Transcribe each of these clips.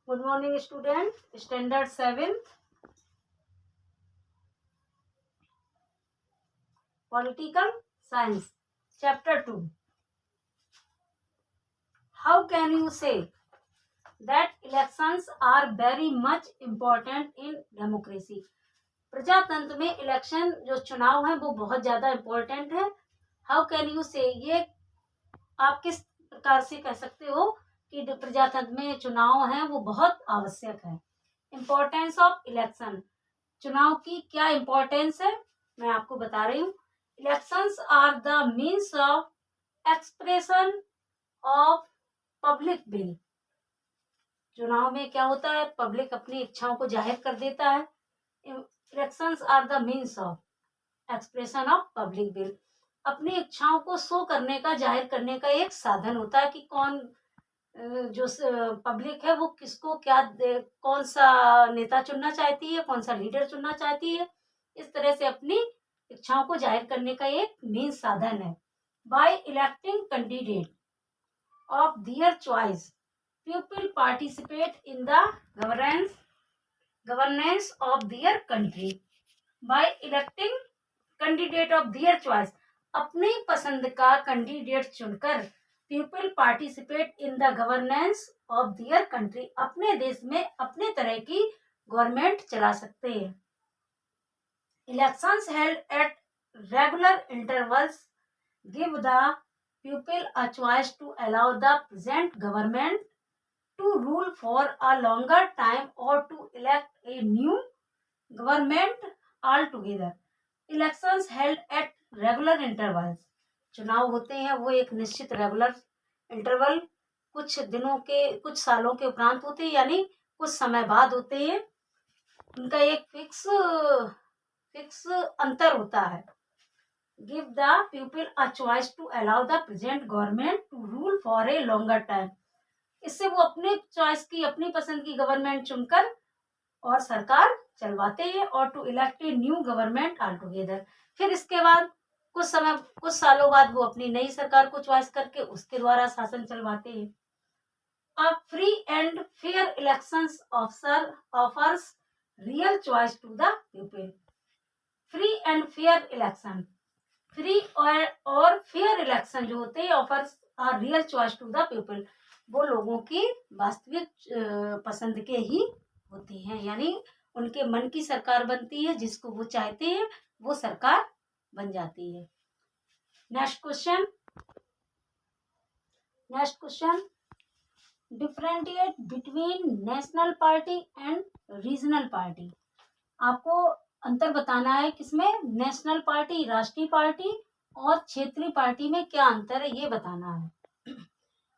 Good morning, student. Standard 7th, Political Science, Chapter 2. How can you say that elections are very much important in democracy? प्रजातंत्र में election जो चुनाव है वो बहुत ज़्यादा इम्पोर्टेंट है. हाउ कैन यू से, ये आप किस प्रकार से कह सकते हो कि जो प्रजातंत्र में चुनाव है वो बहुत आवश्यक है. इम्पोर्टेंस ऑफ इलेक्शन, चुनाव की क्या इम्पोर्टेंस है मैं आपको बता रही हूँ. Elections are the means of expression of public will. चुनाव में क्या होता है, पब्लिक अपनी इच्छाओं को जाहिर कर देता है. Elections are the means of expression of public will, अपनी इच्छाओं को शो करने का, जाहिर करने का एक साधन होता है कि कौन जो पब्लिक है वो किसको क्या कौन सा नेता चुनना चाहती है, कौन सा लीडर चुनना चाहती है. इस तरह से अपनी इच्छाओं को जाहिर करने का एक मेन साधन है. By electing candidate of their choice, people participate in the governance of their country. By electing candidate of their choice, अपनी पसंद का कैंडिडेट चुनकर people participate in the governance of their country, अपने देश में अपने तरह की गवर्नमेंट चला सकते हैं. Elections held at regular intervals give the people a choice to allow the present government to rule for a longer time और to elect a new government all together. Elections held at regular intervals, चुनाव होते हैं वो एक निश्चित regular interval, कुछ दिनों के, कुछ सालों के उपरांत होते हैं, यानी कुछ समय बाद होते हैं. उनका एक फिक्स अंतर होता है. Give the people a choice to allow the present government to rule for a longer time, इससे वो अपने चॉइस की, अपनी पसंद की गवर्नमेंट चुनकर और सरकार चलवाते हैं. और to elect a new government all together, फिर इसके बाद कुछ सालों बाद वो अपनी नई सरकार को चॉइस करके उसके द्वारा शासन चलवाते हैं. A free and fair elections offers real choice to the people. Free and fair election, free और फेयर इलेक्शन जो होते हैं offers are real choice to the people, वो लोगों की वास्तविक पसंद के ही होती हैं, यानी उनके मन की सरकार बनती है, जिसको वो चाहते हैं वो सरकार बन जाती है. Next question differentiate between national party and regional party. आपको अंतर बताना है किसमें, नेशनल पार्टी राष्ट्रीय पार्टी और क्षेत्रीय पार्टी में क्या अंतर है ये बताना है.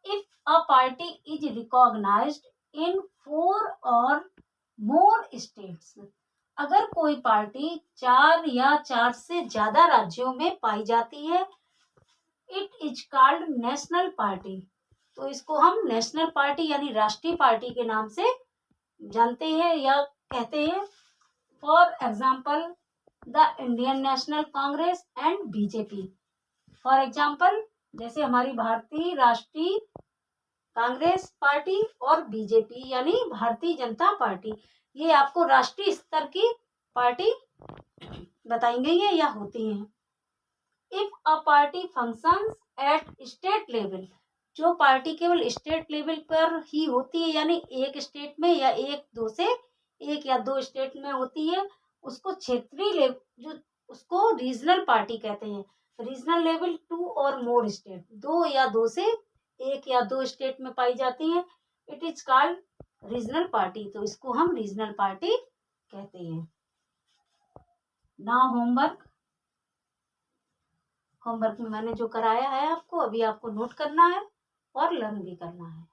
If a party is recognised in 4 or more states, अगर कोई पार्टी 4 या 4 से ज्यादा राज्यों में पाई जाती है, it is called national party, तो इसको हम नेशनल पार्टी यानी राष्ट्रीय पार्टी के नाम से जानते हैं या कहते हैं. For example the Indian national Congress and BJP. For example जैसे हमारी भारतीय राष्ट्रीय कांग्रेस पार्टी और बीजेपी यानी भारतीय जनता पार्टी, ये आपको राष्ट्रीय स्तर की पार्टी बताई गई है या होती हैं. If a party functions eight state level, जो पार्टी केवल स्टेट लेवल पर ही होती है, यानी एक स्टेट में या एक या दो स्टेट में होती है, उसको क्षेत्रीय लेवल, जो उसको रीजनल पार्टी कहते हैं. रीजनल लेवल 2 और मोर स्टेट, 2 या 2 से 1 या 2 स्टेट में पाई जाती हैं, it is called regional party, तो इसको हम रीजनल पार्टी कहते हैं. नाउ होमवर्क में मैंने जो कराया है आपको, अभी आपको नोट करना है और लर्न भी करना है.